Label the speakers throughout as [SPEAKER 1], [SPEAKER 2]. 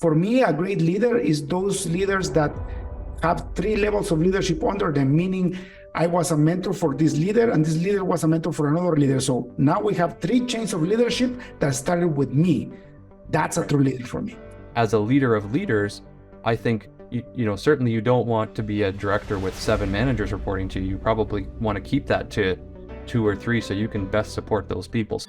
[SPEAKER 1] For me, a great leader is those leaders that have three levels of leadership under them, meaning I was a mentor for this leader and this leader was a mentor for another leader. So now we have three chains of leadership that started with me. That's a true leader for me.
[SPEAKER 2] As a leader of leaders, I think, certainly you don't want to be a director with 7 managers reporting to you. You probably want to keep that to 2 or 3 so you can best support those people.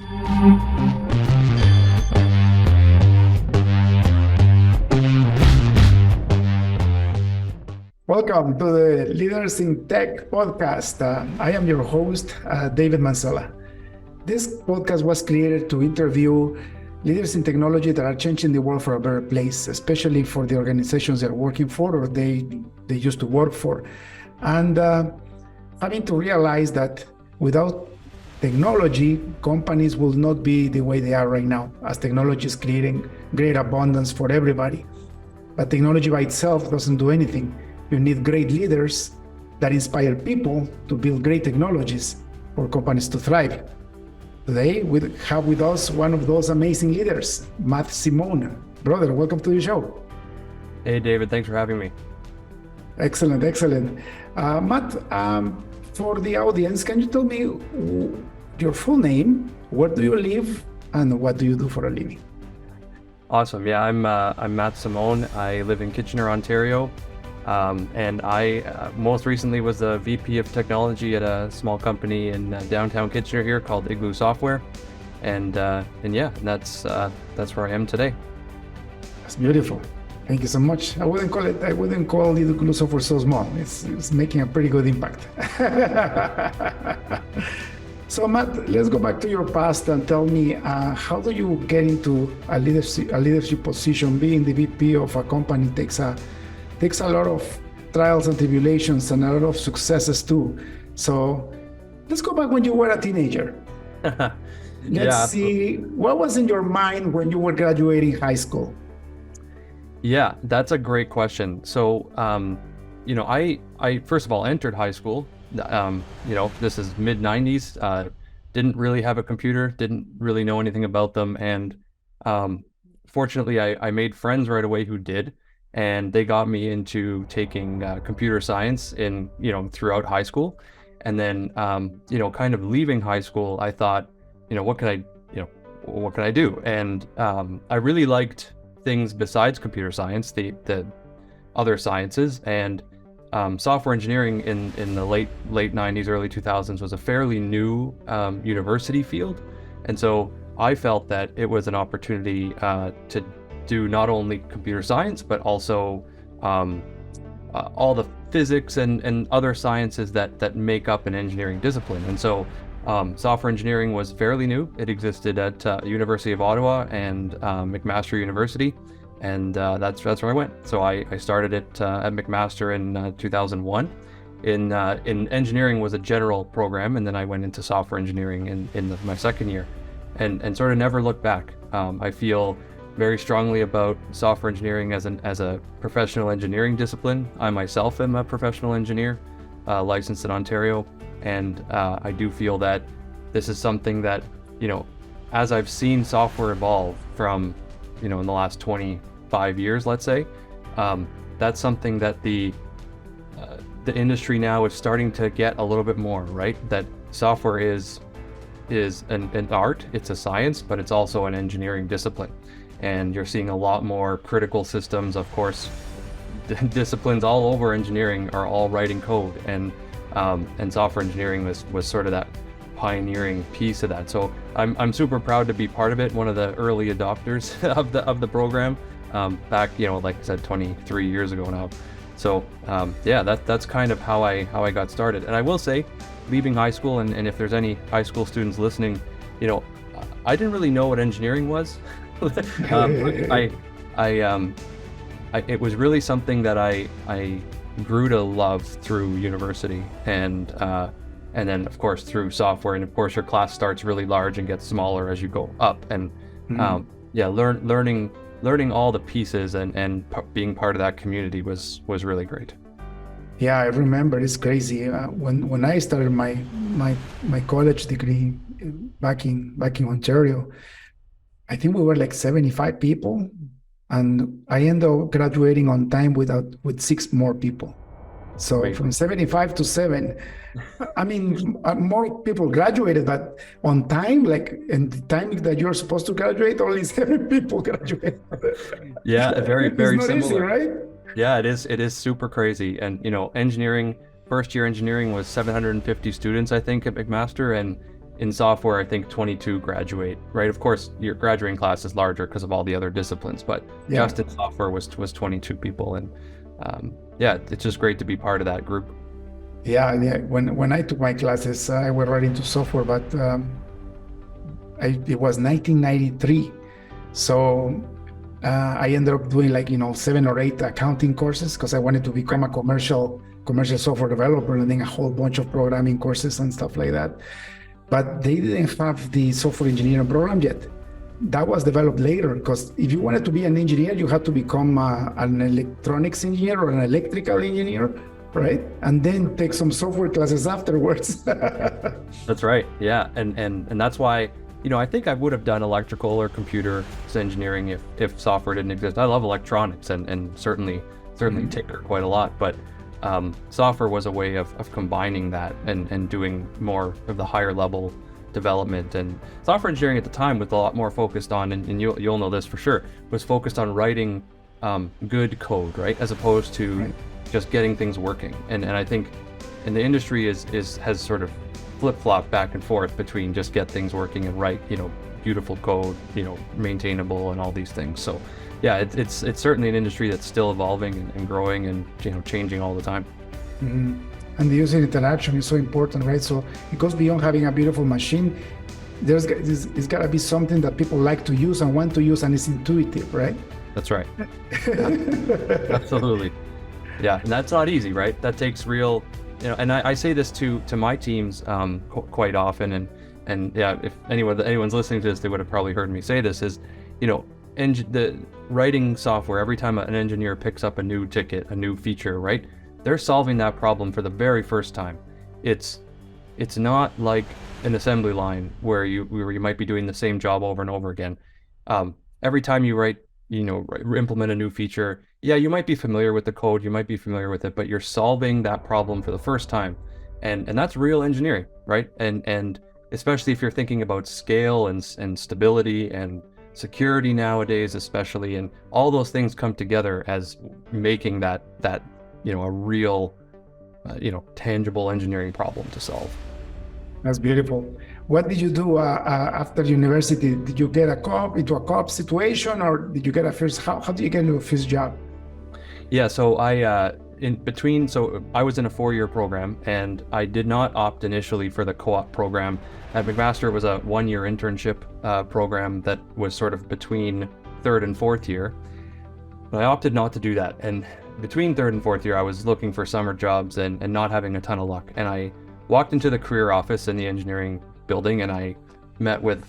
[SPEAKER 1] Welcome to the Leaders in Tech podcast. I am your host, David Mansella. This podcast was created to interview leaders in technology that are changing the world for a better place, especially for the organizations they're working for or they used to work for. And having to realize that without technology, companies will not be the way they are right now, as technology is creating great abundance for everybody. But technology by itself doesn't do anything. You need great leaders that inspire people to build great technologies for companies to thrive. Today, we have with us one of those amazing leaders, Matt Simone. Brother, welcome to the show.
[SPEAKER 2] Hey, David, thanks for having me.
[SPEAKER 1] Excellent. Matt, for the audience, can you tell me your full name, where do you live, and what do you do for a living?
[SPEAKER 2] Awesome. Yeah, I'm Matt Simone. I live in Kitchener, Ontario. And I most recently was the VP of technology at a small company in downtown Kitchener here called Igloo Software, and yeah, that's where I am today.
[SPEAKER 1] That's beautiful. Thank you so much. I wouldn't call Igloo Software so small. It's making a pretty good impact. So Matt, let's go back to your past and tell me how do you get into a leadership position? Being the VP of a company takes a lot of trials and tribulations and a lot of successes too. So let's go back when you were a teenager. Let's see, what was in your mind when you were graduating high school?
[SPEAKER 2] Yeah, that's a great question. So, I first of all entered high school. This is mid 90s. Didn't really have a computer, didn't really know anything about them. And fortunately, I made friends right away who did. And they got me into taking computer science throughout high school. And then, kind of leaving high school, I thought, what can I do? And I really liked things besides computer science, the other sciences, and software engineering in the late 90s, early 2000s was a fairly new university field. And so I felt that it was an opportunity to do not only computer science, but also all the physics and other sciences that make up an engineering discipline. And so software engineering was fairly new. It existed at University of Ottawa and McMaster University, and that's where I went. So I started it at McMaster in 2001. In engineering was a general program, and then I went into software engineering in my second year, and sort of never looked back. I feel very strongly about software engineering as a professional engineering discipline. I myself am a professional engineer, licensed in Ontario, and I do feel that this is something that, as I've seen software evolve from, in the last 25 years, let's say, that's something that the industry now is starting to get a little bit more, right? That software is an art, it's a science, but it's also an engineering discipline. And you're seeing a lot more critical systems. Of course, disciplines all over engineering are all writing code, and software engineering was sort of that pioneering piece of that. So I'm super proud to be part of it. One of the early adopters of the program back, like I said, 23 years ago now. So that's kind of how I got started. And I will say, leaving high school, and if there's any high school students listening, I didn't really know what engineering was. It was really something that I grew to love through university, and then of course through software, and of course your class starts really large and gets smaller as you go up, and learning all the pieces and being part of that community was really great.
[SPEAKER 1] Yeah, I remember. It's crazy. When I started my college degree back in Ontario, I think we were like 75 people, and I ended up graduating on time with 6 more people. So
[SPEAKER 2] Amazing.
[SPEAKER 1] from 75 to 7, I mean, more people graduated, but on time, like in the time that you're supposed to graduate, only 7 people graduated.
[SPEAKER 2] Yeah, very,
[SPEAKER 1] It's
[SPEAKER 2] very
[SPEAKER 1] not easy,
[SPEAKER 2] similar.
[SPEAKER 1] right?
[SPEAKER 2] Yeah, it is. It is super crazy. And engineering, first year engineering was 750 students, I think, at McMaster, and in software, I think 22 graduate. Right. Of course, your graduating class is larger because of all the other disciplines, but
[SPEAKER 1] Yeah.
[SPEAKER 2] just in software was 22 people, and yeah, it's just great to be part of that group.
[SPEAKER 1] Yeah, yeah. When I took my classes, I was right into software, but it was 1993. So I ended up doing 7 or 8 accounting courses because I wanted to become a commercial software developer, and then a whole bunch of programming courses and stuff like that. But they didn't have the software engineering program yet. That was developed later, because if you wanted to be an engineer, you had to become an electronics engineer or an electrical engineer, right? And then take some software classes afterwards.
[SPEAKER 2] That's right. Yeah, and that's why I think I would have done electrical or computer engineering if software didn't exist. I love electronics and certainly tinker quite a lot, but software was a way of combining that and doing more of the higher level development. And software engineering at the time was a lot more focused on, and you'll know this for sure, was focused on writing good code, right, as opposed to
[SPEAKER 1] Right.
[SPEAKER 2] just getting things working. And I think in the industry has sort of flip-flop back and forth between just get things working and write beautiful code, maintainable and all these things. So yeah, it's certainly an industry that's still evolving and growing and changing all the time.
[SPEAKER 1] Mhm. And the user interaction is so important, right? So it goes beyond having a beautiful machine. It's got to be something that people like to use and want to use, and it's intuitive, right?
[SPEAKER 2] That's right. Absolutely. Yeah, and that's not easy, right? That takes real, and I say this to my teams quite often, and yeah, if anyone's listening to this, they would have probably heard me say this, is, the writing software, every time an engineer picks up a new ticket, a new feature, right? They're solving that problem for the very first time. It's not like an assembly line where you might be doing the same job over and over again. Every time you implement a new feature, yeah, you might be familiar with the code, you might be familiar with it, but you're solving that problem for the first time, and that's real engineering, right? And especially if you're thinking about scale and stability and security nowadays, especially, and all those things come together as making that a real tangible engineering problem to solve.
[SPEAKER 1] That's beautiful. What did you do after university? Did you get into a co-op situation, or did you get a first? How did you get into a first job?
[SPEAKER 2] Yeah, so I was in a 4-year program, and I did not opt initially for the co-op program. At McMaster, it was a 1-year internship program that was sort of between 3rd and 4th year. But I opted not to do that, and between 3rd and 4th year, I was looking for summer jobs and not having a ton of luck. And I walked into the career office in the engineering building, and I met with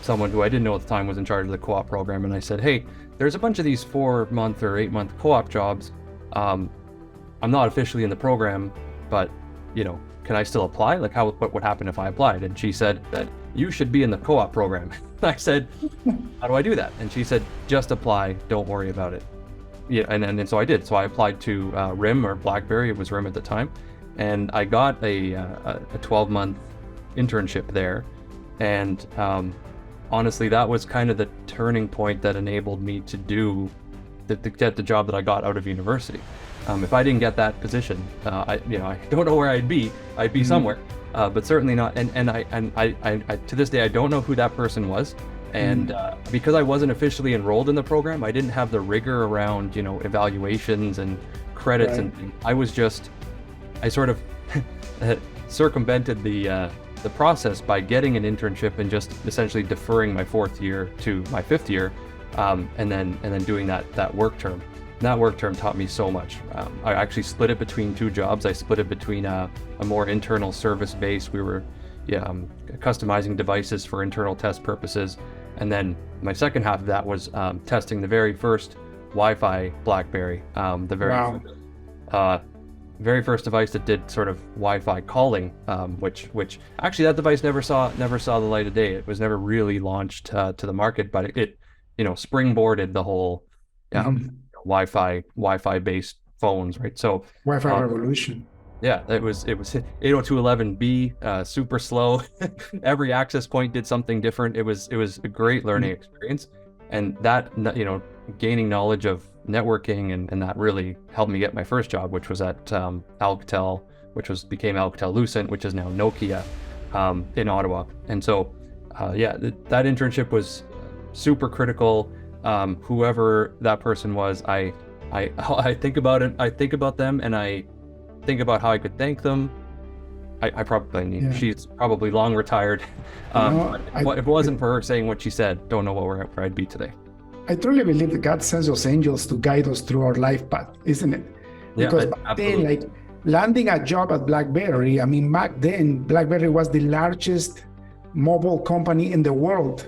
[SPEAKER 2] someone who I didn't know at the time was in charge of the co-op program. And I said, hey, there's a bunch of these 4-month or 8-month co-op jobs. I'm not officially in the program, but can I still apply? Like, what would happen if I applied? And she said that you should be in the co-op program. I said, how do I do that? And she said, just apply, don't worry about it. Yeah, and so I did. So I applied to RIM, or BlackBerry. It was RIM at the time, and I got a 12-month internship there. And honestly, that was kind of the turning point that enabled me to get the job that I got out of university. If I didn't get that position, I don't know where I'd be. I'd be somewhere, but certainly not. And I to this day, I don't know who that person was. And because I wasn't officially enrolled in the program, I didn't have the rigor around evaluations and credits,
[SPEAKER 1] Right.
[SPEAKER 2] and things. I sort of circumvented the process by getting an internship and just essentially deferring my 4th year to my 5th year, and then doing that work term. And that work term taught me so much. I actually split it between 2 jobs. I split it between a more internal service base. We were customizing devices for internal test purposes. And then my second half of that was testing the very first Wi-Fi BlackBerry,
[SPEAKER 1] Wow.
[SPEAKER 2] very first device that did sort of Wi-Fi calling, which actually that device never saw the light of day. It was never really launched to the market, but it springboarded the whole
[SPEAKER 1] Mhm.
[SPEAKER 2] Wi-Fi based phones, right? So
[SPEAKER 1] Wi-Fi
[SPEAKER 2] uh,
[SPEAKER 1] revolution.
[SPEAKER 2] yeah, it was 802.11b, super slow. Every access point did something different. It was a great learning experience, and that gaining knowledge of networking and that really helped me get my first job, which was at Alcatel, became Alcatel Lucent, which is now Nokia, in Ottawa. And so that internship was super critical. Whoever that person was, I think about it. I think about them, and I think about how I could thank them.
[SPEAKER 1] Yeah.
[SPEAKER 2] She's probably long retired.
[SPEAKER 1] No,
[SPEAKER 2] But if it wasn't for her saying what she said, don't know where I'd be today.
[SPEAKER 1] I truly believe that God sends us angels to guide us through our life path, isn't it?
[SPEAKER 2] Yeah,
[SPEAKER 1] Because back then,
[SPEAKER 2] absolutely.
[SPEAKER 1] like landing a job at BlackBerry, I mean, back then, BlackBerry was the largest mobile company in the world,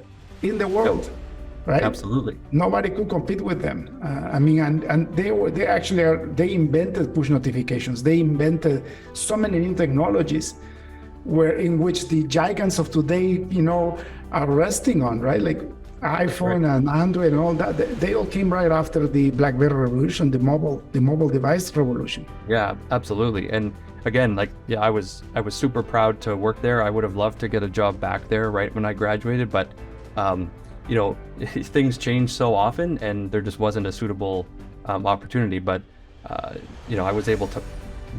[SPEAKER 1] right?
[SPEAKER 2] Absolutely.
[SPEAKER 1] Nobody could compete with them. I mean, and they invented push notifications. They invented so many new technologies in which the giants of today, are resting on, right? Like iPhone and Android and all that. They all came right after the BlackBerry revolution, the mobile device revolution.
[SPEAKER 2] Yeah, absolutely. And again, I was super proud to work there. I would have loved to get a job back there right when I graduated, but things change so often, and there just wasn't a suitable opportunity. But I was able to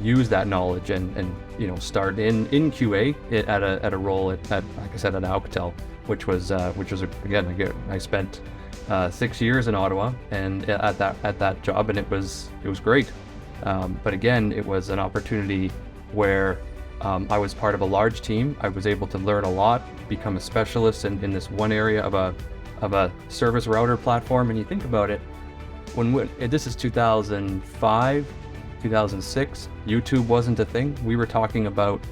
[SPEAKER 2] use that knowledge and start in QA at a role at like I said, at Alcatel, which was again, I spent 6 years in Ottawa and at that job, and it was great. But again, it was an opportunity where I was part of a large team. I was able to learn a lot, become a specialist in this one area of a service router platform. And you think about it, this is 2005, 2006, YouTube wasn't a thing. We were talking about,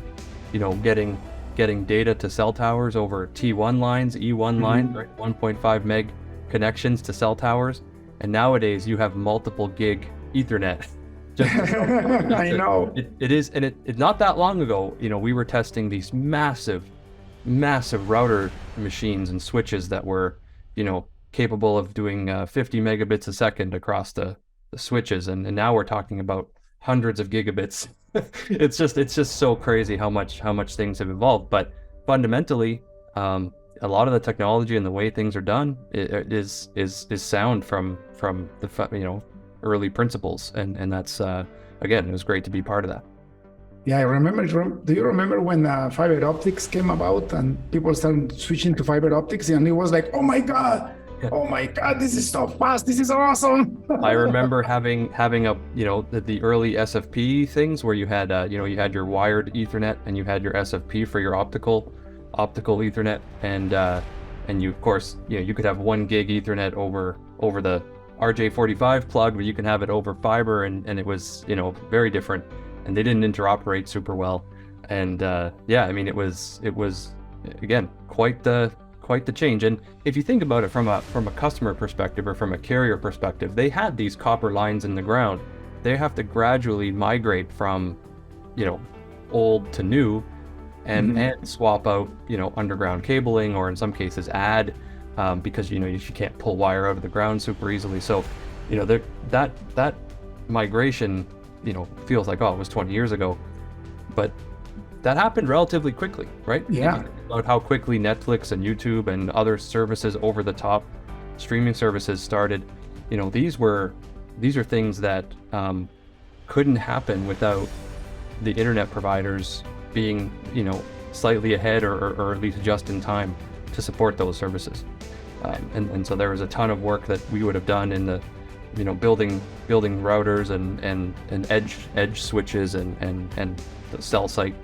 [SPEAKER 2] getting data to cell towers over T1 lines, E1 lines, right? 1.5 meg connections to cell towers. And nowadays you have multiple gig Ethernet.
[SPEAKER 1] I know.
[SPEAKER 2] It is, and it not that long ago, we were testing these massive router machines and switches that were, capable of doing 50 megabits a second across the switches, and now we're talking about hundreds of gigabits. It's just so crazy how much things have evolved. But fundamentally, a lot of the technology and the way things are done is sound from the early principles, and that's again, it was great to be part of that.
[SPEAKER 1] Yeah, I remember. Do you remember when fiber optics came about and people started switching to fiber optics, and it was like, oh my god, this is so fast, this is awesome.
[SPEAKER 2] I remember having a the early SFP things where you had you had your wired Ethernet and you had your SFP for your optical Ethernet, and you, of course, you could have 1 gig Ethernet over the RJ45 plug, but you can have it over fiber, and it was very different, and they didn't interoperate super well. And I mean, it was again quite the change. And if you think about it from a customer perspective or from a carrier perspective, they had these copper lines in the ground. They have to gradually migrate from old to new, and swap out underground cabling, or in some cases add, because you can't pull wire out of the ground super easily. So that migration feels like, oh, it was 20 years ago, but that happened relatively quickly, right?
[SPEAKER 1] Yeah.
[SPEAKER 2] About how quickly Netflix and YouTube and other services, over the top streaming services, started. These are things that couldn't happen without the internet providers being slightly ahead, or at least just in time to support those services. And so there was a ton of work that we would have done in the building routers and edge switches and the cell site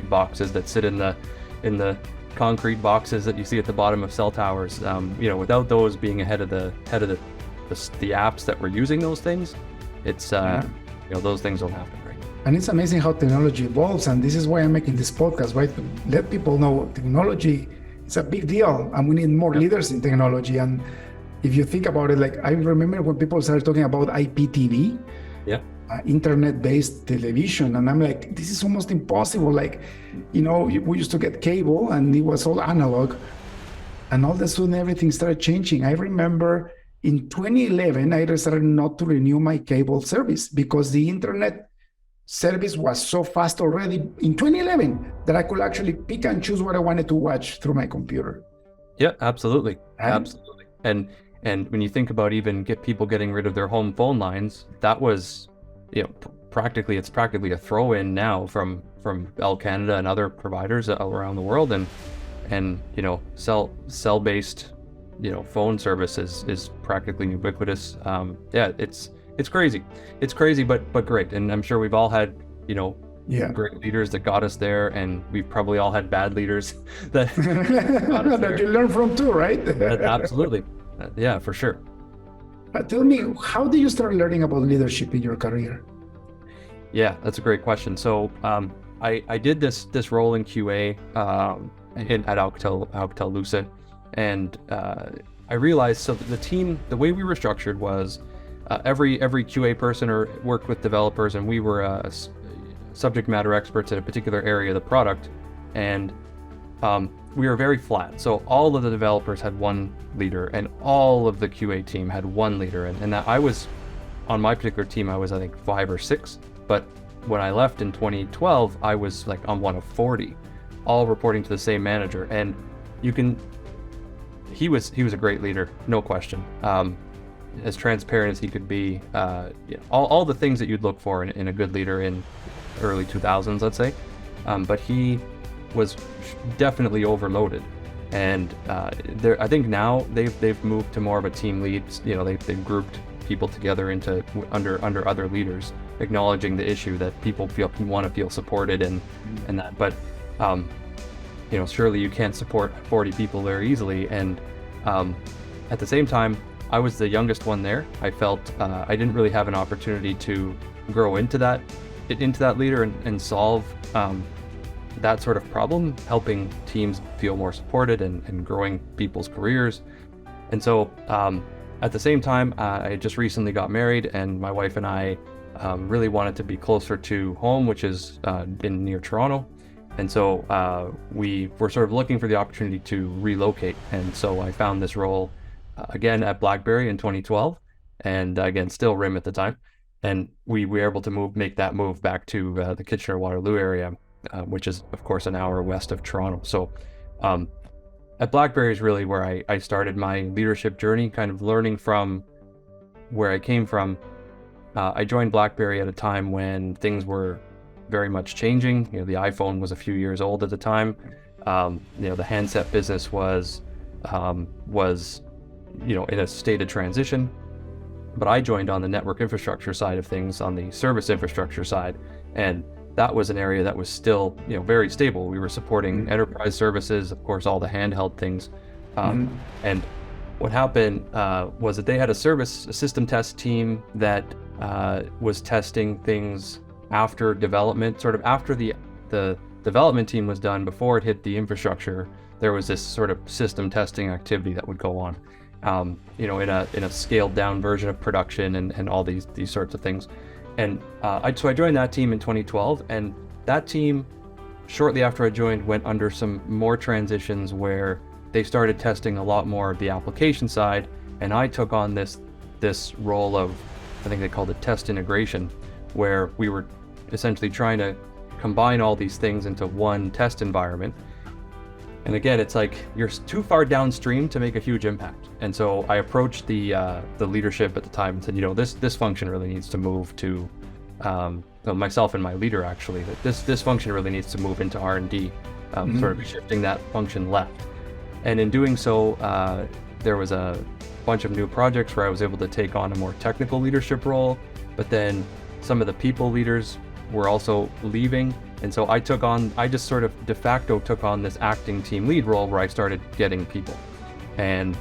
[SPEAKER 2] boxes that sit in the concrete boxes that you see at the bottom of cell towers. Without those being ahead of the apps that were using those things, it's those things don't happen, right?
[SPEAKER 1] And it's amazing how technology evolves, and this is why I'm making this podcast, right? To let people know technology is a big deal, and we need more leaders in technology. And if you think about it, like, I remember when people started talking about IPTV, internet-based television, and I'm like, this is almost impossible. Like, we used to get cable and it was all analog, and all of a sudden everything started changing. I remember In 2011, I decided not to renew my cable service because the internet service was so fast already in 2011 that I could actually pick and choose what I wanted to watch through my computer.
[SPEAKER 2] Yeah, absolutely.
[SPEAKER 1] And
[SPEAKER 2] Absolutely. And when you think about even people getting rid of their home phone lines, that was, it's practically a throw-in now from Bell Canada and other providers around the world, and cell-based phone service is practically ubiquitous. It's crazy, but great. And I'm sure we've all had great leaders that got us there, and we've probably all had bad leaders that got us there.
[SPEAKER 1] that you learn from too, right?
[SPEAKER 2] Absolutely. Yeah, for sure.
[SPEAKER 1] Tell me, how did you start learning about leadership in your career?
[SPEAKER 2] Yeah, that's a great question. So I did this role in QA at Alcatel Lucent, and I realized, so the way we were structured was every QA person worked with developers, and we were subject matter experts in a particular area of the product, and we were very flat. So all of the developers had one leader, and all of the QA team had one leader, and that I was on my particular team, I was I think 5 or 6. But when I left in 2012, I was like on one of 40, all reporting to the same manager. And he was a great leader, no question. As transparent as he could be, all the things that you'd look for in a good leader in early 2000s, let's say. But he was definitely overloaded. And I think now they've moved to more of a team lead. They've grouped people together under other leaders, acknowledging the issue that people want to feel supported and that. But surely you can't support 40 people very easily. And at the same time, I was the youngest one there. I felt I didn't really have an opportunity to grow into that leader and solve that sort of problem, helping teams feel more supported and growing people's careers. And so at the same time, I just recently got married, and my wife and I really wanted to be closer to home, which is near Toronto. And so we were sort of looking for the opportunity to relocate. And so I found this role again at BlackBerry in 2012, and again, still RIM at the time. And we were able to make that move back to the Kitchener-Waterloo area, which is of course an hour west of Toronto. So at BlackBerry is really where I started my leadership journey, kind of learning from where I came from. I joined BlackBerry at a time when things were very much changing. The iPhone was a few years old at the time. The handset business was in a state of transition. But I joined on the network infrastructure side of things, on the service infrastructure side, and that was an area that was still very stable. We were supporting enterprise services, of course, all the handheld things. And what happened was that they had a system test team that was testing things after development, sort of after the development team was done, before it hit the infrastructure. There was this sort of system testing activity that would go on, in a scaled down version of production and all these sorts of things. And so I joined that team in 2012, and that team, shortly after I joined, went under some more transitions where they started testing a lot more of the application side, and I took on this role of, I think they called it test integration, where we were essentially trying to combine all these things into one test environment. And again, it's like you're too far downstream to make a huge impact. And so I approached the leadership at the time and said, this function really needs to move to myself and my leader actually, that this function really needs to move into R&D, sort of shifting that function left. And in doing so, there was a bunch of new projects where I was able to take on a more technical leadership role, but then some of the people leaders were also leaving. And so I just sort of de facto took on this acting team lead role where I started getting people. And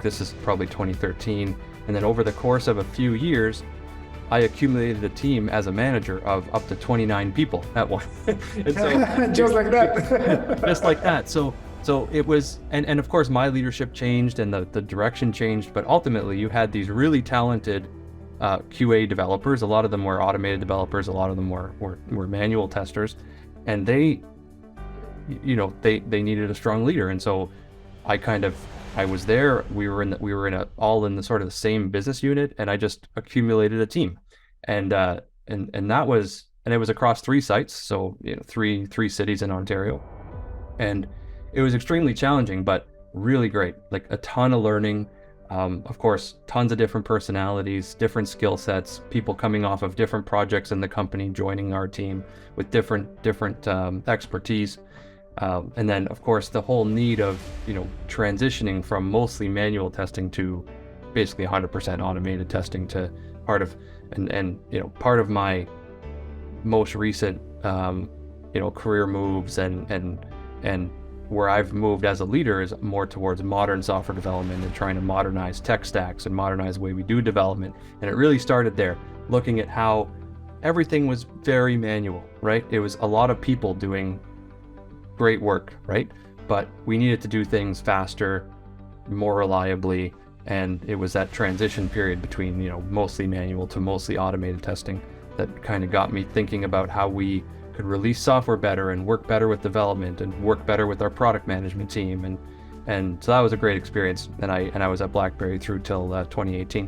[SPEAKER 2] this is probably 2013. And then over the course of a few years, I accumulated a team as a manager of up to 29 people at once. And so,
[SPEAKER 1] just like that.
[SPEAKER 2] Just like that. So it was, and of course my leadership changed and the direction changed, but ultimately you had these really talented QA developers. A lot of them were automated developers, a lot of them were manual testers, and they needed a strong leader. And so I kind of I was there. We were all in the sort of the same business unit, and I just accumulated a team, and that was, and it was across 3 sites, so three cities in Ontario, and it was extremely challenging, but really great. Like a ton of learning. Of course, tons of different personalities, different skill sets, people coming off of different projects in the company, joining our team with different expertise. And then, of course, the whole need of, transitioning from mostly manual testing to basically 100% automated testing to part of my most recent, career moves and where I've moved as a leader is more towards modern software development and trying to modernize tech stacks and modernize the way we do development. And it really started there, looking at how everything was very manual, right? It was a lot of people doing great work, right? But we needed to do things faster, more reliably, and it was that transition period between, mostly manual to mostly automated testing that kind of got me thinking about how we could release software better and work better with development and work better with our product management team, and so that was a great experience. And I was at BlackBerry through till 2018.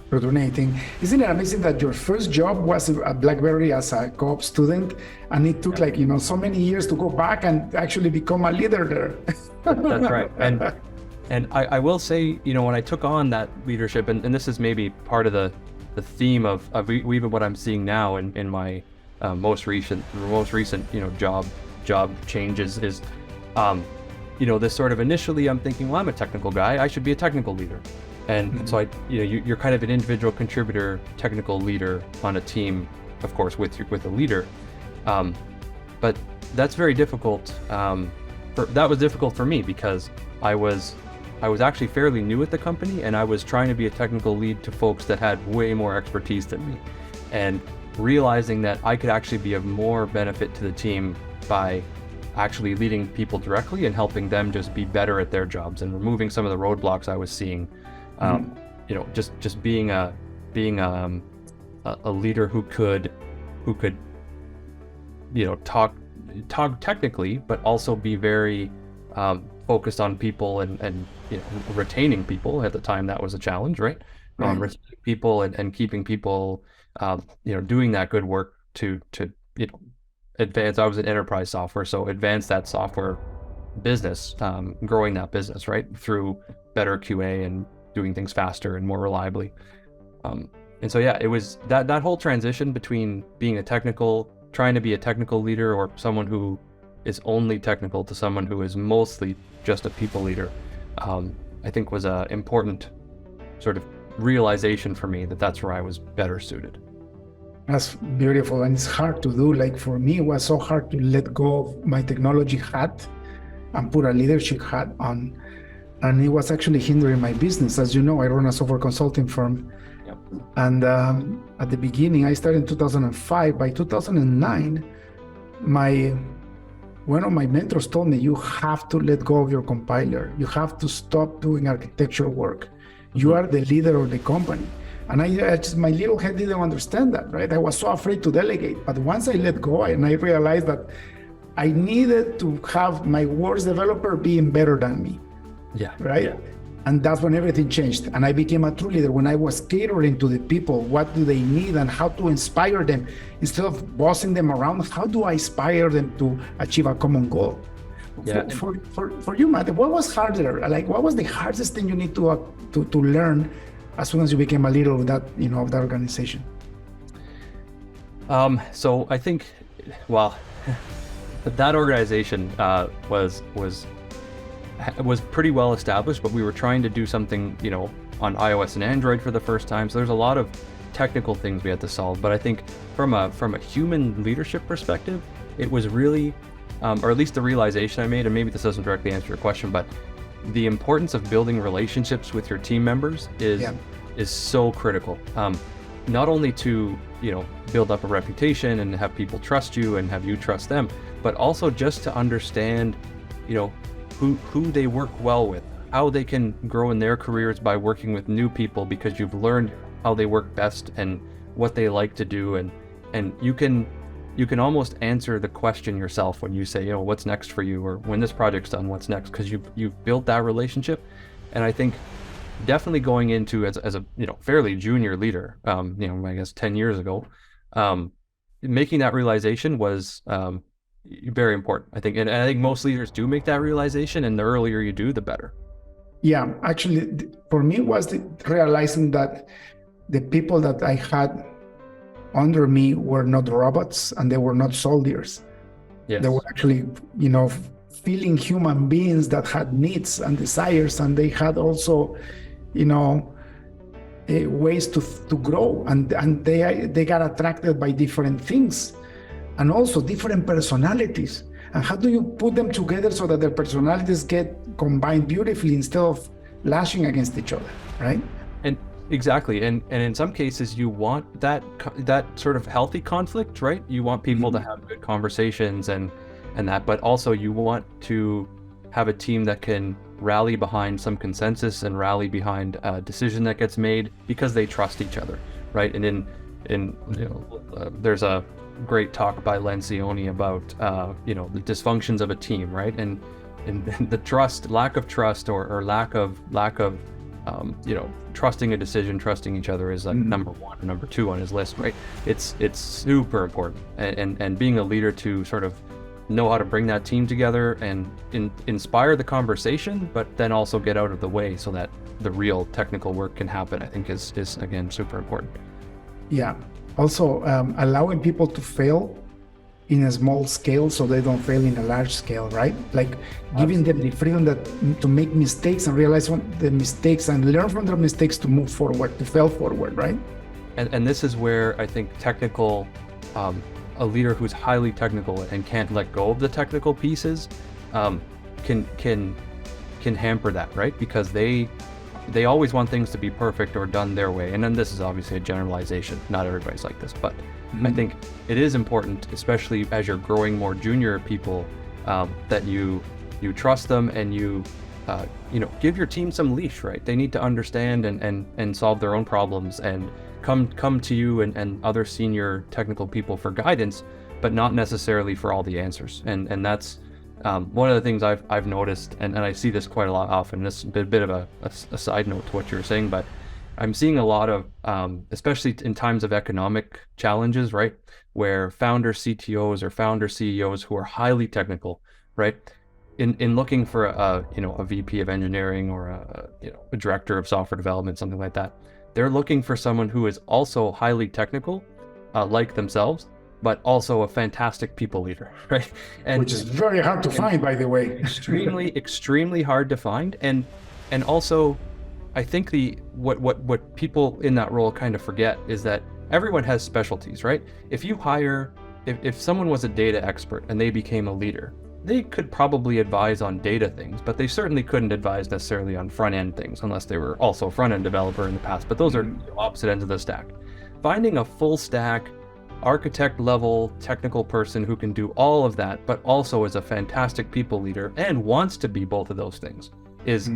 [SPEAKER 1] Through 2018, isn't it amazing that your first job was at BlackBerry as a co-op student, and it took so many years to go back and actually become a leader there?
[SPEAKER 2] That's right. And I will say, when I took on that leadership, and this is maybe part of the theme of even what I'm seeing now in my most recent job changes is this sort of, initially I'm thinking, well, I'm a technical guy, I should be a technical leader, and so you're kind of an individual contributor, technical leader on a team, of course, with a leader, but that's very difficult. That was difficult for me because I was actually fairly new at the company, and I was trying to be a technical lead to folks that had way more expertise than me, and realizing that I could actually be of more benefit to the team by actually leading people directly and helping them just be better at their jobs and removing some of the roadblocks I was seeing. Just being a leader who could talk technically, but also be very focused on people and retaining people. At the time, that was a challenge, right? Retaining people and keeping people doing that good work to advance. I was in enterprise software, so advance that software business, growing that business, right, through better QA and doing things faster and more reliably. And so it was that whole transition between being trying to be a technical leader, or someone who is only technical, to someone who is mostly just a people leader, I think was a important sort of realization for me that's where I was better suited.
[SPEAKER 1] That's beautiful, and it's hard to do. Like for me, it was so hard to let go of my technology hat and put a leadership hat on, and it was actually hindering my business. As you know, I run a software consulting firm.
[SPEAKER 2] Yep.
[SPEAKER 1] And at the beginning, I started in 2005. By 2009, one of my mentors told me, you have to let go of your compiler. You have to stop doing architecture work. You are the leader of the company. And I just, my little head didn't understand that, right? I was so afraid to delegate. But once I let go, and I realized that I needed to have my worst developer being better than me.
[SPEAKER 2] Yeah.
[SPEAKER 1] Right? Yeah. And that's when everything changed. And I became a true leader when I was catering to the people. What do they need and how to inspire them? Instead of bossing them around, how do I inspire them to achieve a common goal?
[SPEAKER 2] Yeah.
[SPEAKER 1] For you, Matt, what was harder? Like, what was the hardest thing you need to learn as soon as you became a leader of that, of that organization?
[SPEAKER 2] So I think, well, that organization was pretty well established, but we were trying to do something, on iOS and Android for the first time. So there's a lot of technical things we had to solve. But I think from a human leadership perspective, it was really, or at least the realization I made, and maybe this doesn't directly answer your question, but the importance of building relationships with your team members is so critical. Not only to, build up a reputation and have people trust you and have you trust them, but also just to understand, who they work well with, how they can grow in their careers by working with new people, because you've learned how they work best and what they like to do, and you can you can almost answer the question yourself when you say, what's next for you, or when this project's done, what's next, because you've built that relationship. And I think definitely going into as a fairly junior leader, I guess 10 years ago, making that realization was very important, I think. And I think most leaders do make that realization, and the earlier you do, the better.
[SPEAKER 1] Yeah, actually, for me, it was realizing that the people that I had under me were not robots and they were not soldiers.
[SPEAKER 2] Yes.
[SPEAKER 1] They were actually, feeling human beings that had needs and desires, and they had also, ways to grow, and they got attracted by different things, and also different personalities. And how do you put them together so that their personalities get combined beautifully instead of lashing against each other, right?
[SPEAKER 2] And exactly, and in some cases you want that sort of healthy conflict, right? You want people to have good conversations and that, but also you want to have a team that can rally behind some consensus and rally behind a decision that gets made because they trust each other, right? And there's a great talk by Lencioni about the dysfunctions of a team, right? And the lack of trust or lack of trusting a decision, trusting each other is like number one or number two on his list, right? It's super important, and being a leader to sort of know how to bring that team together and inspire the conversation, but then also get out of the way so that the real technical work can happen, I think is again super important.
[SPEAKER 1] Yeah. Also, allowing people to fail in a small scale so they don't fail in a large scale, right? Like giving them the freedom to make mistakes and realize the mistakes and learn from their mistakes to move forward, to fail forward, right?
[SPEAKER 2] And this is where I think a leader who's highly technical and can't let go of the technical pieces can hamper that, right? Because they always want things to be perfect or done their way. And then this is obviously a generalization. Not everybody's like this, but I think it is important, especially as you're growing more junior people, that you trust them and you give your team some leash, right? They need to understand and solve their own problems and come to you and other senior technical people for guidance, but not necessarily for all the answers. And that's one of the things I've noticed, and I see this quite a lot often. This is a bit of a side note to what you were saying, but I'm seeing a lot of, especially in times of economic challenges, right, where founder CTOs or founder CEOs who are highly technical, right, in looking for a VP of engineering or a director of software development, something like that, they're looking for someone who is also highly technical, like themselves, but also a fantastic people leader, right? And
[SPEAKER 1] which is very hard to find, by the way.
[SPEAKER 2] extremely hard to find, and also, I think what people in that role kind of forget is that everyone has specialties, right? If someone was a data expert and they became a leader, they could probably advise on data things, but they certainly couldn't advise necessarily on front-end things unless they were also a front-end developer in the past. But those are opposite ends of the stack. Finding a full stack, architect level technical person who can do all of that, but also is a fantastic people leader and wants to be both of those things is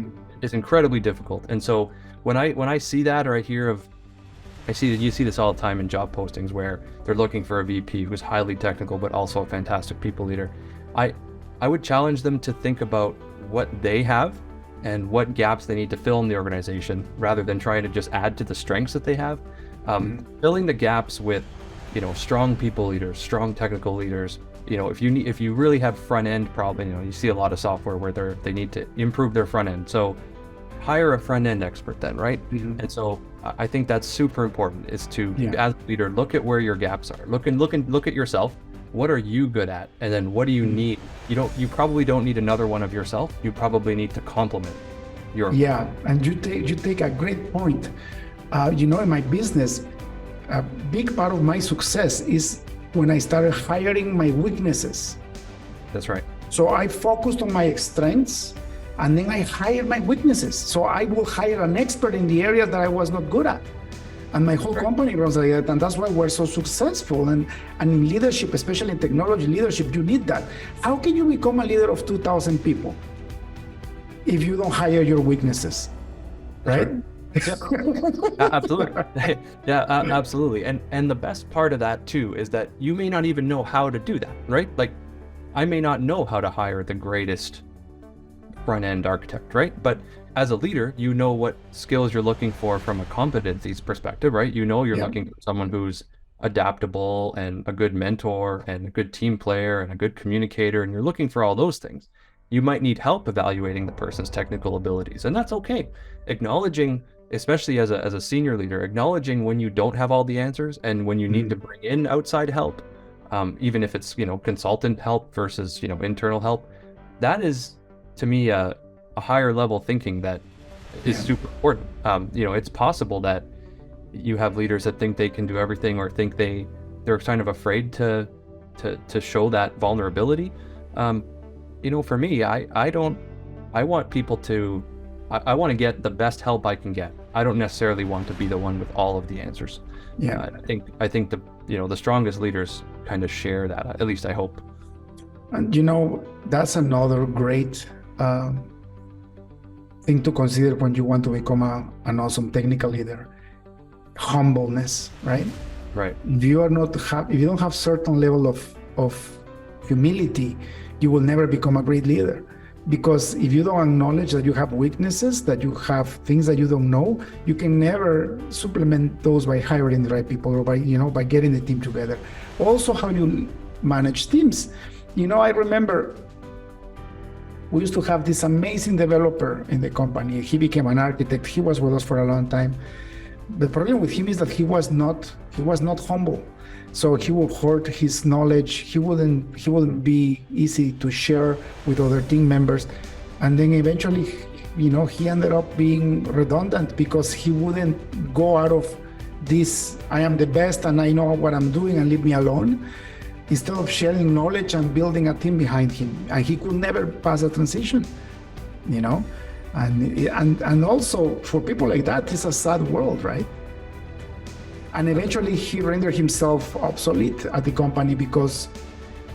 [SPEAKER 2] incredibly difficult. And so when I see that, or you see this all the time in job postings where they're looking for a VP who's highly technical but also a fantastic people leader, I would challenge them to think about what they have and what gaps they need to fill in the organization, rather than trying to just add to the strengths that they have. Filling the gaps with, strong people leaders, strong technical leaders. If you really have front end problem, you see a lot of software where they need to improve their front end. So hire a front end expert then, right? And so I think that's super important, is to, as a leader, look at where your gaps are. Look at yourself. What are you good at? And then what do you need? You probably don't need another one of yourself. You probably need to complement your.
[SPEAKER 1] Yeah, and you take a great point. In my business, a big part of my success is when I started hiring my weaknesses.
[SPEAKER 2] That's right.
[SPEAKER 1] So I focused on my strengths, and then I hired my weaknesses. So I will hire an expert in the areas that I was not good at. And my whole company runs like that, and that's why we're so successful. And in leadership, especially in technology leadership, you need that. How can you become a leader of 2,000 people if you don't hire your weaknesses, right?
[SPEAKER 2] Absolutely. Yeah, absolutely. And the best part of that too is that you may not even know how to do that, right? Like I may not know how to hire the greatest front end architect, right? But as a leader, you know what skills you're looking for from a competencies perspective, right? You know you're looking for someone who's adaptable and a good mentor and a good team player and a good communicator, and you're looking for all those things. You might need help evaluating the person's technical abilities, and that's okay. Acknowledging, especially as a senior leader, acknowledging when you don't have all the answers and when you need to bring in outside help, even if it's consultant help versus internal help, that is to me a higher level thinking that is super important. It's possible that you have leaders that think they can do everything or think they're kind of afraid to show that vulnerability. For me, I want people to, I want to get the best help I can get. I don't necessarily want to be the one with all of the answers.
[SPEAKER 1] Yeah.
[SPEAKER 2] I think the strongest leaders kind of share that, at least I hope.
[SPEAKER 1] And that's another great thing to consider when you want to become an awesome technical leader. Humbleness, right?
[SPEAKER 2] Right.
[SPEAKER 1] If you don't have certain level of humility, you will never become a great leader. Because if you don't acknowledge that you have weaknesses, that you have things that you don't know, you can never supplement those by hiring the right people or by getting the team together. Also, how you manage teams. I remember we used to have this amazing developer in the company. He became an architect. He was with us for a long time. The problem with him is that he was not humble. So he would hoard his knowledge. He wouldn't be easy to share with other team members. And then eventually, he ended up being redundant because he wouldn't go out of this, I am the best and I know what I'm doing and leave me alone, instead of sharing knowledge and building a team behind him. And he could never pass a transition, And also for people like that, it's a sad world, right? And eventually he rendered himself obsolete at the company, because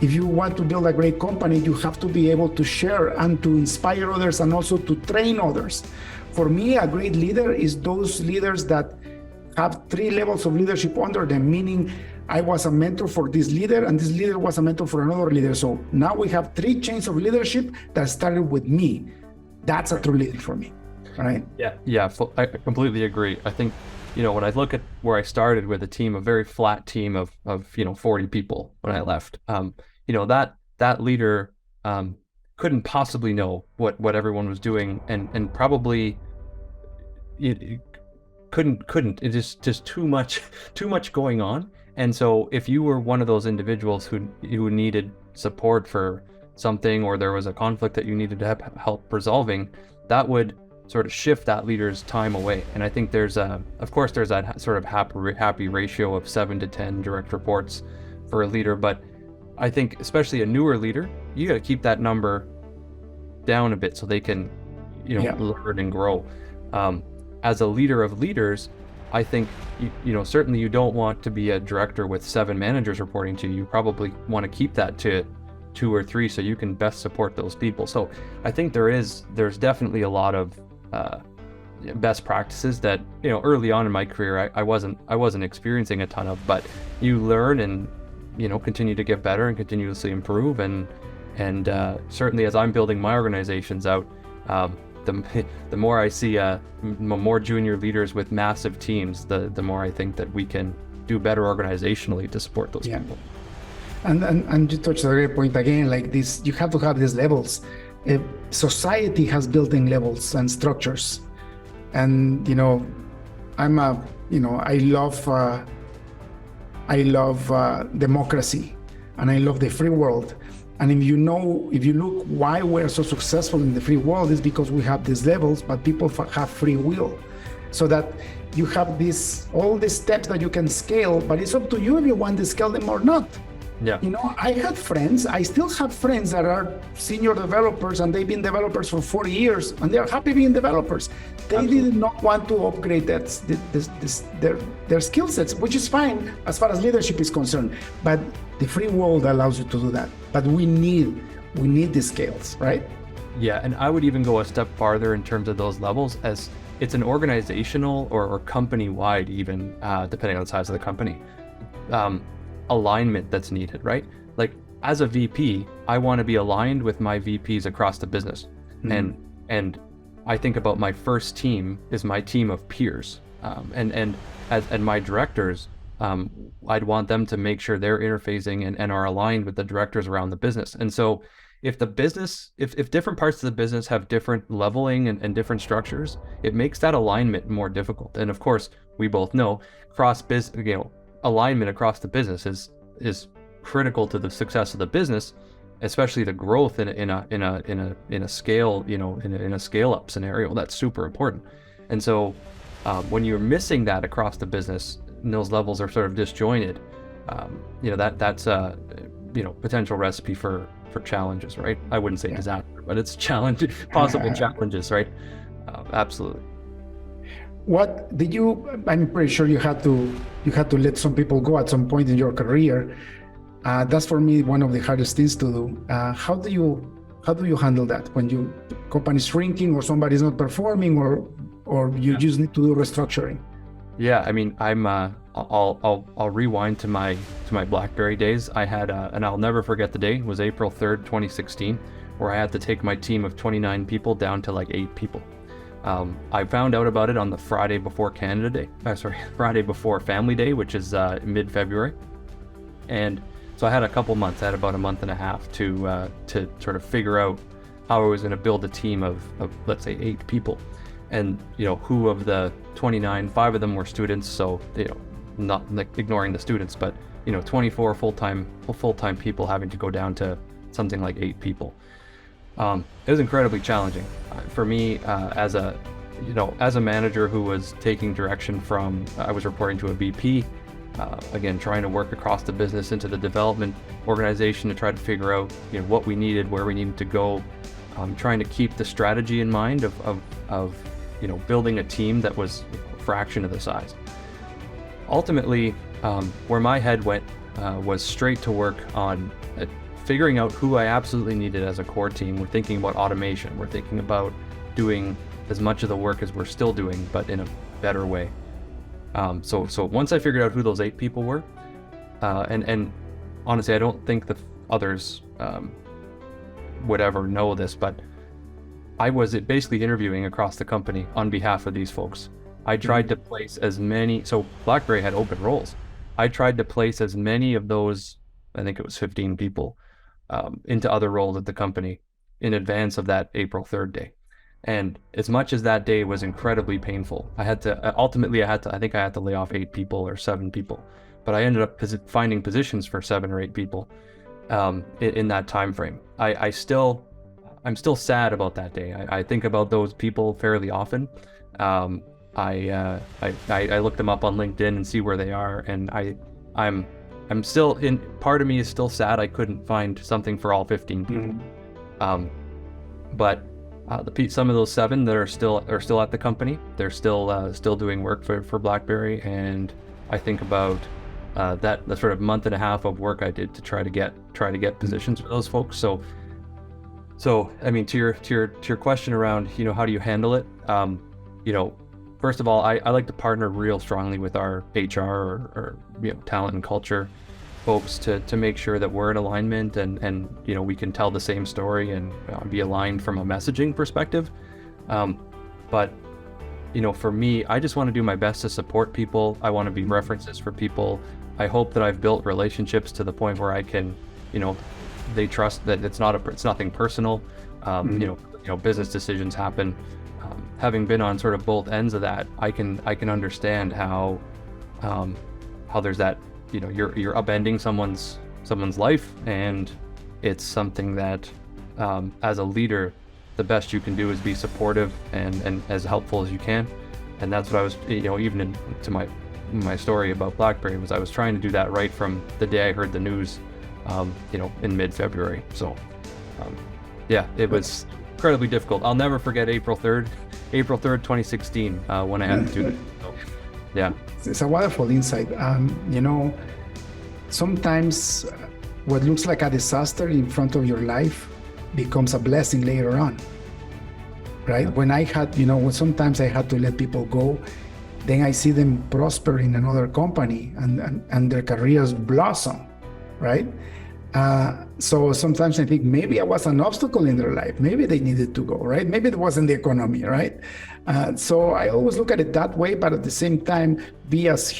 [SPEAKER 1] if you want to build a great company, you have to be able to share and to inspire others and also to train others. For me, a great leader is those leaders that have 3 levels of leadership under them, meaning I was a mentor for this leader and this leader was a mentor for another leader. So now we have 3 chains of leadership that started with me. That's a true leader for me, right?
[SPEAKER 2] Yeah, I completely agree. I think, when I look at where I started with a team, a very flat team of 40 people when I left, that leader couldn't possibly know what everyone was doing, and probably it couldn't. It is just too much going on. And so if you were one of those individuals who needed support for something, or there was a conflict that you needed to have help resolving, that would sort of shift that leader's time away. And I think there's that sort of happy ratio of 7 to 10 direct reports for a leader. But I think especially a newer leader, you got to keep that number down a bit so they can, learn and grow. As a leader of leaders, I think, certainly you don't want to be a director with 7 managers reporting to you. You probably want to keep that to 2 or 3 so you can best support those people. So I think there's definitely a lot of best practices that, early on in my career, I wasn't experiencing a ton of, but you learn and, continue to get better and continuously improve. And certainly as I'm building my organizations out, the more I see more junior leaders with massive teams, the more I think that we can do better organizationally to support those people.
[SPEAKER 1] And you touched a great point again, like this, you have to have these levels. Society has built-in levels and structures. And, I love democracy, and I love the free world. And if you look why we're so successful in the free world, is because we have these levels, but people have free will. So that you have all these steps that you can scale, but it's up to you if you want to scale them or not.
[SPEAKER 2] Yeah.
[SPEAKER 1] I still have friends that are senior developers, and they've been developers for 40 years, and they're happy being developers. They did not want to upgrade their skill sets, which is fine as far as leadership is concerned. But the free world allows you to do that. But we need the scales, right?
[SPEAKER 2] Yeah, and I would even go a step farther in terms of those levels, as it's an organizational or company-wide even, depending on the size of the company, alignment that's needed, right? Like as a VP, I want to be aligned with my VPs across the business. And I think about my first team is my team of peers. And my directors, I'd want them to make sure they're interfacing and are aligned with the directors around the business. And so if different parts of the business have different leveling and different structures, it makes that alignment more difficult. And of course, we both know alignment across the business is critical to the success of the business, especially the growth in a scale, in a scale up scenario. That's super important. And so when you're missing that across the business, and those levels are sort of disjointed, that's a potential recipe for challenges, right? I wouldn't say disaster, but it's possible challenges, right? Absolutely.
[SPEAKER 1] What did you? I'm pretty sure you had to let some people go at some point in your career. That's for me one of the hardest things to do. How do you handle that when your company's shrinking or somebody's not performing or you just need to do restructuring?
[SPEAKER 2] Yeah, I mean, I'll rewind to my BlackBerry days. I had, and I'll never forget the day, it was April 3rd, 2016, where I had to take my team of 29 people down to like 8 people. I found out about it on the Friday before Friday before Family Day, which is mid-February. And so I had a couple months, I had about a month and a half to sort of figure out how I was going to build a team of let's say 8 people. And who of the 29, 5 of them were students, so not like ignoring the students, but 24 full-time people having to go down to something like 8 people. It was incredibly challenging for me as a manager who was taking direction from, I was reporting to a VP, again trying to work across the business into the development organization to try to figure out what we needed, where we needed to go, trying to keep the strategy in mind of building a team that was a fraction of the size. Ultimately, where my head went was straight to work on figuring out who I absolutely needed as a core team. We're thinking about automation. We're thinking about doing as much of the work as we're still doing, but in a better way. So once I figured out who those 8 people were, and honestly, I don't think the others would ever know this, but I was basically interviewing across the company on behalf of these folks. I tried to place as many, so BlackBerry had open roles. I tried to place as many of those, I think it was 15 people, into other roles at the company in advance of that April 3rd day. And as much as that day was incredibly painful, I think I had to lay off 8 people or 7 people, but I ended up finding positions for 7 or 8 people in that time frame. I'm still sad about that day. I think about those people fairly often. I look them up on LinkedIn and see where they are, and I'm still part of me is still sad I couldn't find something for all 15 people. But some of those 7 that are still at the company, they're still doing work for BlackBerry, and I think about the sort of month and a half of work I did to try to get positions for those folks. So I mean, to your question around how do you handle it? First of all, I like to partner real strongly with our HR or talent and culture folks to make sure that we're in alignment and we can tell the same story and be aligned from a messaging perspective. But for me, I just want to do my best to support people. I want to be references for people. I hope that I've built relationships to the point where I can, they trust that it's nothing personal. Business decisions happen. Having been on sort of both ends of that, I can understand how there's that, you're upending someone's life, and it's something that as a leader, the best you can do is be supportive and as helpful as you can. And that's what I was, even into my story about BlackBerry, was I was trying to do that right from the day I heard the news, in mid-February. So it was incredibly difficult. I'll never forget April 3rd, 2016, when I had to do it. So, yeah.
[SPEAKER 1] It's a wonderful insight. Sometimes what looks like a disaster in front of your life becomes a blessing later on. right? When I had, when sometimes I had to let people go, then I see them prosper in another company and their careers blossom, right? So sometimes I think maybe I was an obstacle in their life. Maybe they needed to go, right? Maybe it wasn't the economy, right? So I always look at it that way, but at the same time, be as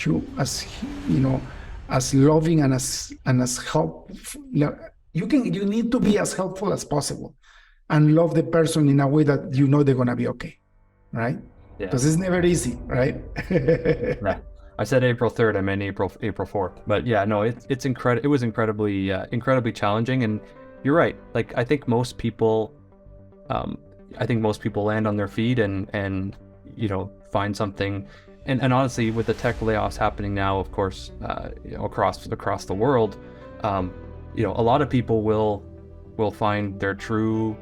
[SPEAKER 1] loving and as helpful. You need to be as helpful as possible, and love the person in a way that they're gonna be okay, right?
[SPEAKER 2] Yeah.
[SPEAKER 1] Because it's never easy, right?
[SPEAKER 2] Right. I said April 3rd, I meant April 4th. But yeah, no, it was incredibly challenging. And you're right. Like, I think most people land on their feet and find something. And honestly, with the tech layoffs happening now, of course, across the world, a lot of people will find their true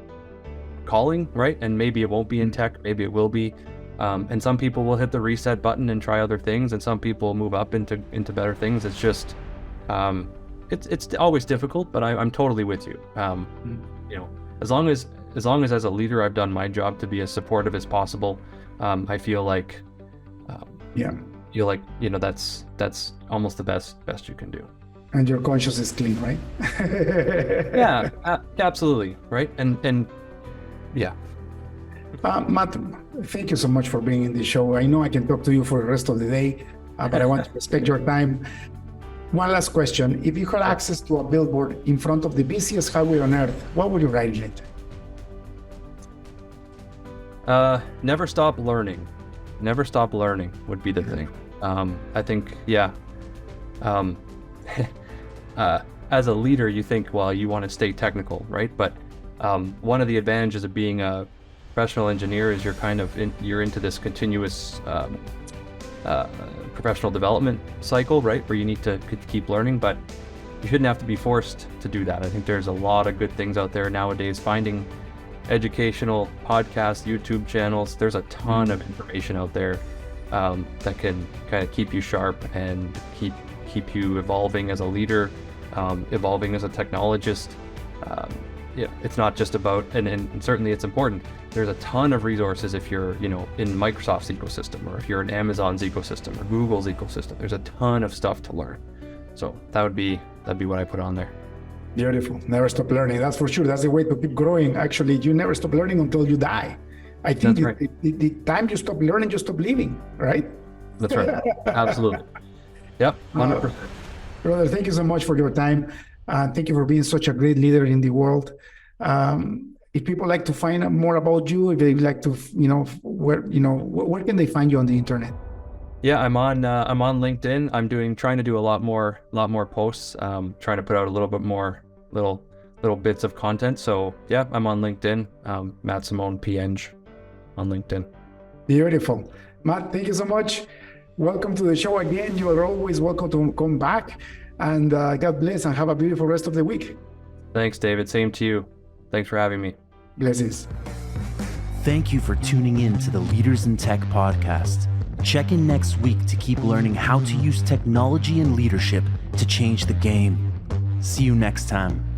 [SPEAKER 2] calling, right? And maybe it won't be in tech, maybe it will be. And some people will hit the reset button and try other things, and some people move up into better things. It's just, it's always difficult, but I'm totally with you. As long as as a leader, I've done my job to be as supportive as possible. I feel like, that's almost the best you can do.
[SPEAKER 1] And your conscience is clean, right?
[SPEAKER 2] Yeah, absolutely, right. And yeah.
[SPEAKER 1] Matt, thank you so much for being in the show. I know I can talk to you for the rest of the day, but I want to respect your time. One last question. If you had access to a billboard in front of the busiest highway on earth, what would you write in it?
[SPEAKER 2] Never stop learning. Never stop learning would be the thing. I think, as a leader, you think, well, you want to stay technical, right? But one of the advantages of being a professional engineer is you're into this continuous professional development cycle, right? Where you need to keep learning, but you shouldn't have to be forced to do that. I think there's a lot of good things out there nowadays. Finding educational podcasts, YouTube channels, there's a ton of information out there that can kind of keep you sharp and keep you evolving as a leader, evolving as a technologist. It's not just about, and certainly it's important. There's a ton of resources if you're, in Microsoft's ecosystem, or if you're in Amazon's ecosystem or Google's ecosystem. There's a ton of stuff to learn. So that'd be what I put on there.
[SPEAKER 1] Beautiful. Never stop learning. That's for sure. That's the way to keep growing. Actually, you never stop learning until you die. I think
[SPEAKER 2] That's right.
[SPEAKER 1] the time you stop learning, you stop living, right?
[SPEAKER 2] That's right. Absolutely. Yep. 100%.
[SPEAKER 1] Brother, thank you so much for your time. Thank you for being such a great leader in the world. If people like to find out more about you, if they like to, where can they find you on the internet?
[SPEAKER 2] Yeah, I'm on LinkedIn. I'm trying to do a lot more posts. Trying to put out a little bit more little bits of content. So yeah, I'm on LinkedIn. Matt Simone PEng on LinkedIn.
[SPEAKER 1] Beautiful, Matt. Thank you so much. Welcome to the show again. You are always welcome to come back. And God bless and have a beautiful rest of the week.
[SPEAKER 2] Thanks, David. Same to you. Thanks for having me.
[SPEAKER 1] Blessings.
[SPEAKER 3] Thank you for tuning in to the Leaders in Tech podcast. Check in next week to keep learning how to use technology and leadership to change the game. See you next time.